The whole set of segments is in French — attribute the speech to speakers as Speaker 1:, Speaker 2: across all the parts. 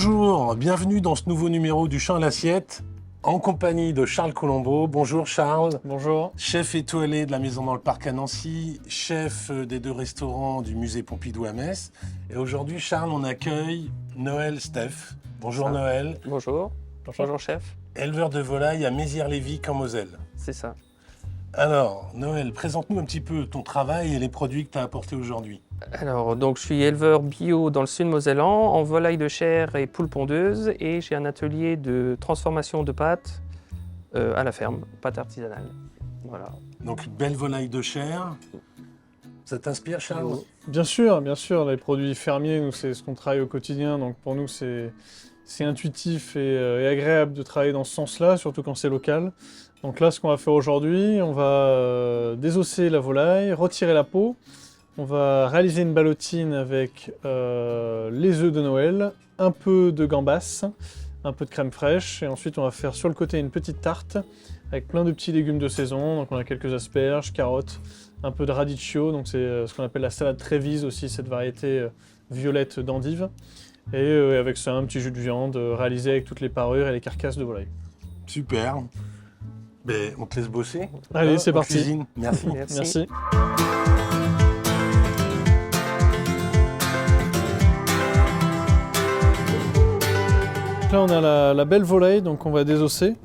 Speaker 1: Bonjour, bienvenue dans ce nouveau numéro du Champ à l'assiette, en compagnie de Charles Colombo. Bonjour Charles.
Speaker 2: Bonjour.
Speaker 1: Chef étoilé de la Maison dans le Parc à Nancy, chef des 2 restaurants du musée Pompidou à Metz. Et aujourd'hui, Charles, on accueille Noël Steph. Bonjour Noël.
Speaker 2: Bonjour. Bonjour chef.
Speaker 1: Éleveur de volailles à Mézières-Lévis en Moselle.
Speaker 2: C'est ça.
Speaker 1: Alors, Noël, présente-nous un petit peu ton travail et les produits que tu as apportés aujourd'hui.
Speaker 2: Alors, donc, je suis éleveur bio dans le sud mosellan, en volaille de chair et poules pondeuses, et j'ai un atelier de transformation de pâtes à la ferme, pâtes artisanales. Voilà.
Speaker 1: Donc, belle volaille de chair. Ça t'inspire, Charles?
Speaker 3: Bien sûr, les produits fermiers, nous, c'est ce qu'on travaille au quotidien, donc pour nous, c'est intuitif et agréable de travailler dans ce sens-là, surtout quand c'est local. Donc là, ce qu'on va faire aujourd'hui, on va désosser la volaille, retirer la peau. On va réaliser une ballotine avec les œufs de Noël, un peu de gambas, un peu de crème fraîche. Et ensuite, on va faire sur le côté une petite tarte avec plein de petits légumes de saison. Donc on a quelques asperges, carottes, un peu de radicchio. Donc c'est ce qu'on appelle la salade Trévise aussi, cette variété violette d'endive. Et avec ça, un petit jus de viande réalisé avec toutes les parures et les carcasses de volaille.
Speaker 1: Super. Ben, on te laisse bosser.
Speaker 3: Allez, c'est parti.
Speaker 1: Cuisine. Merci.
Speaker 3: Merci. Là, on a la belle volaille, donc on va désosser.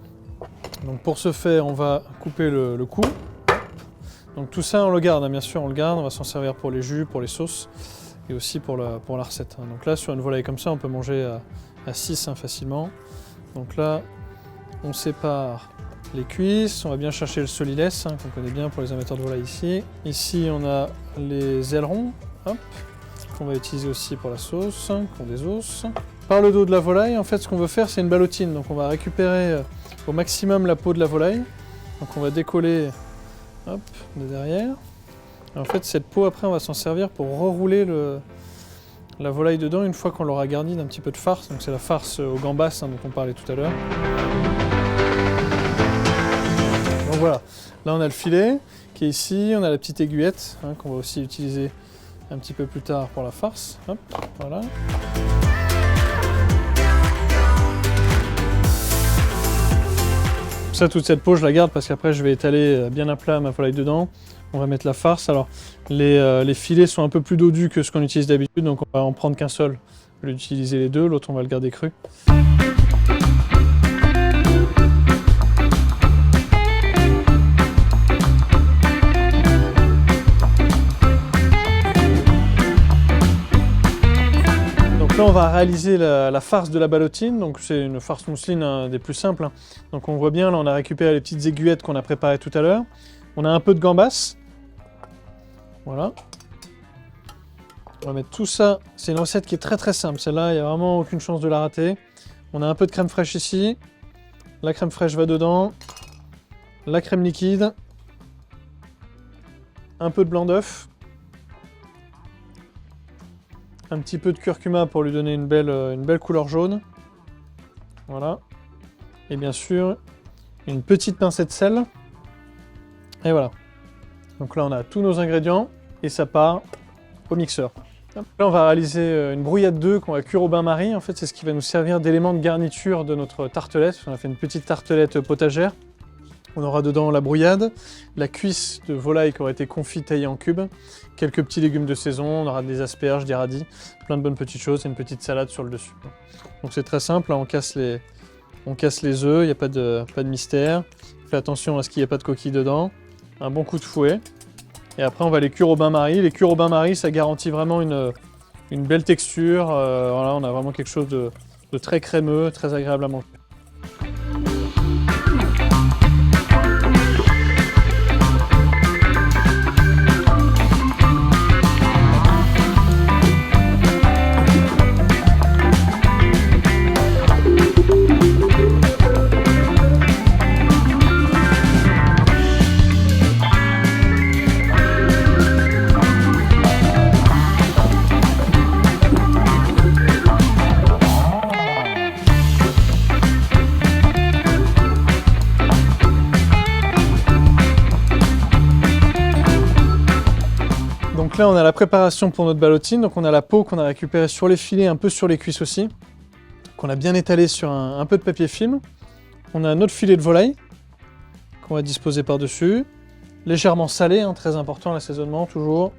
Speaker 3: Donc pour ce faire, on va couper le cou. Donc tout ça, on le garde, hein, bien sûr, on le garde. On va s'en servir pour les jus, pour les sauces et aussi pour la recette. Donc là, sur une volaille comme ça, on peut manger à 6 facilement. Donc là, on sépare les cuisses. On va bien chercher le solilès, qu'on connaît bien pour les amateurs de volaille ici. Ici, on a les ailerons, qu'on va utiliser aussi pour la sauce, qu'on désosse. Par le dos de la volaille, en fait, ce qu'on veut faire, c'est une ballotine. Donc on va récupérer au maximum la peau de la volaille. Donc on va décoller de derrière. Et en fait, cette peau, après, on va s'en servir pour rerouler la volaille dedans une fois qu'on l'aura garnie d'un petit peu de farce. Donc c'est la farce au gambas dont on parlait tout à l'heure. Donc voilà, là on a le filet qui est ici, on a la petite aiguillette qu'on va aussi utiliser un petit peu plus tard pour la farce. Voilà. Ça, toute cette peau, je la garde parce qu'après, je vais étaler bien à plat ma volaille dedans. On va mettre la farce. Alors, les filets sont un peu plus dodus que ce qu'on utilise d'habitude, donc on va en prendre qu'un seul. Au lieu d'utiliser les deux, l'autre, on va le garder cru. Là, on va réaliser la farce de la ballotine. Donc c'est une farce mousseline des plus simples. Donc on voit bien, là on a récupéré les petites aiguillettes qu'on a préparées tout à l'heure. On a un peu de gambas. Voilà. On va mettre tout ça. C'est une recette qui est très simple. Celle-là, il n'y a vraiment aucune chance de la rater. On a un peu de crème fraîche ici. La crème fraîche va dedans. La crème liquide. Un peu de blanc d'œuf. Un petit peu de curcuma pour lui donner une belle couleur jaune. Voilà. Et bien sûr, une petite pincée de sel. Et voilà. Donc là, on a tous nos ingrédients et ça part au mixeur. Là, on va réaliser une brouillade d'œufs qu'on va cuire au bain-marie. En fait, c'est ce qui va nous servir d'élément de garniture de notre tartelette. On a fait une petite tartelette potagère. On aura dedans la brouillade, la cuisse de volaille qui aura été confit taillée en cubes, quelques petits légumes de saison, on aura des asperges, des radis, plein de bonnes petites choses et une petite salade sur le dessus. Donc c'est très simple, là, on casse les œufs, il n'y a pas de mystère. Fais attention à ce qu'il n'y ait pas de coquilles dedans. Un bon coup de fouet. Et après on va les cuire au bain-marie. Les cuire au bain-marie, ça garantit vraiment une belle texture. Voilà, on a vraiment quelque chose de très crémeux, très agréable à manger. Donc là, on a la préparation pour notre ballotine. Donc on a la peau qu'on a récupérée sur les filets, un peu sur les cuisses aussi. qu'on a bien étalé sur un peu de papier film. On a notre filet de volaille qu'on va disposer par-dessus. Légèrement salé, hein, très important l'assaisonnement toujours.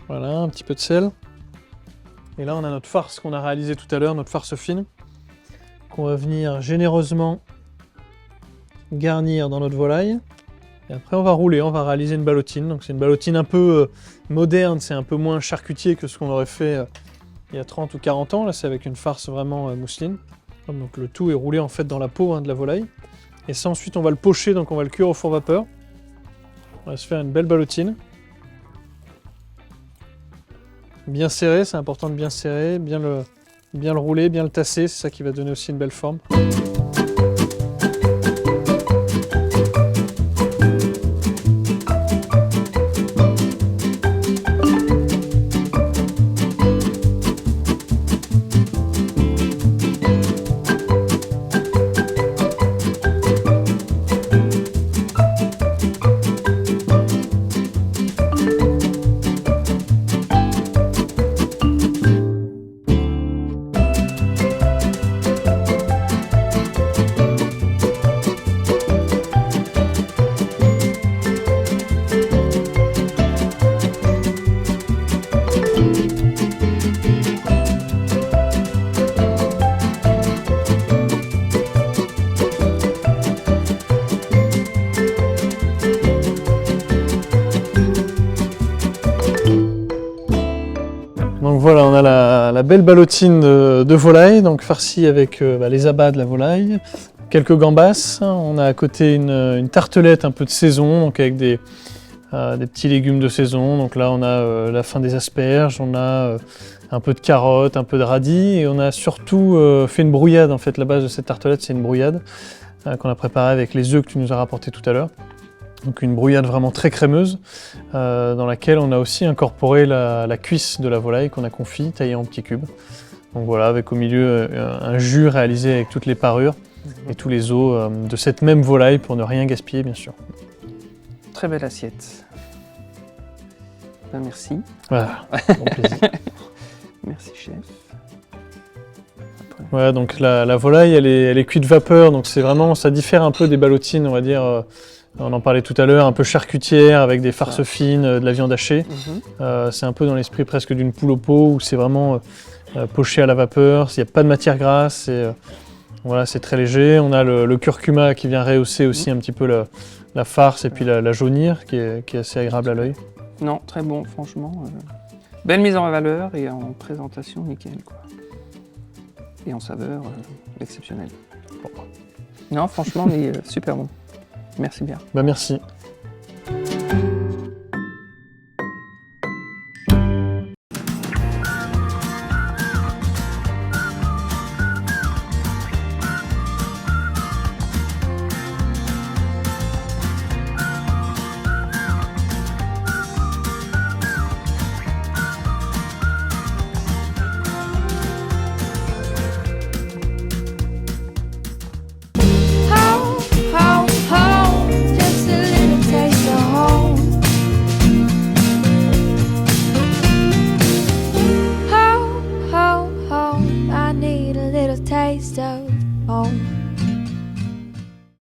Speaker 3: Voilà, un petit peu de sel. Et là on a notre farce qu'on a réalisé tout à l'heure, notre farce fine, qu'on va venir généreusement garnir dans notre volaille. Et après on va rouler, on va réaliser une ballotine. Donc c'est une ballotine un peu moderne, c'est un peu moins charcutier que ce qu'on aurait fait il y a 30 ou 40 ans. Là c'est avec une farce vraiment mousseline. Donc le tout est roulé en fait dans la peau, hein, de la volaille. Et ça ensuite on va le pocher, donc on va le cuire au four vapeur. On va se faire une belle ballotine. Bien serré, c'est important de bien serrer, bien le rouler, bien le tasser, c'est ça qui va donner aussi une belle forme. Donc voilà, on a la belle ballotine de volaille, donc farcie avec les abats de la volaille, quelques gambas. On a à côté une tartelette un peu de saison, donc avec des petits légumes de saison. Donc là, on a la fin des asperges, on a un peu de carottes, un peu de radis, et on a surtout fait une brouillade. En fait, la base de cette tartelette, c'est une brouillade qu'on a préparée avec les œufs que tu nous as rapportés tout à l'heure. Donc une brouillade vraiment très crémeuse, dans laquelle on a aussi incorporé la cuisse de la volaille qu'on a confit, taillée en petits cubes. Donc voilà, avec au milieu un jus réalisé avec toutes les parures et tous les os de cette même volaille pour ne rien gaspiller, bien sûr.
Speaker 2: Très belle assiette. Ben, merci.
Speaker 3: Voilà, bon plaisir.
Speaker 2: Merci, chef. Après.
Speaker 3: Voilà, donc la volaille, elle est cuite vapeur, donc c'est vraiment, ça diffère un peu des ballotines, on va dire. On en parlait tout à l'heure, un peu charcutière, avec des farces fines, de la viande hachée. C'est un peu dans l'esprit presque d'une poule au pot, où c'est vraiment poché à la vapeur, il n'y a pas de matière grasse, voilà, c'est très léger. On a le curcuma qui vient rehausser aussi un petit peu la farce et puis la jaunir, qui est assez agréable à l'œil.
Speaker 2: Non, très bon, franchement. Belle mise en valeur et en présentation, nickel, quoi. Et en saveur, exceptionnelle. Non, franchement, mais super bon. Merci bien.
Speaker 3: Bah merci.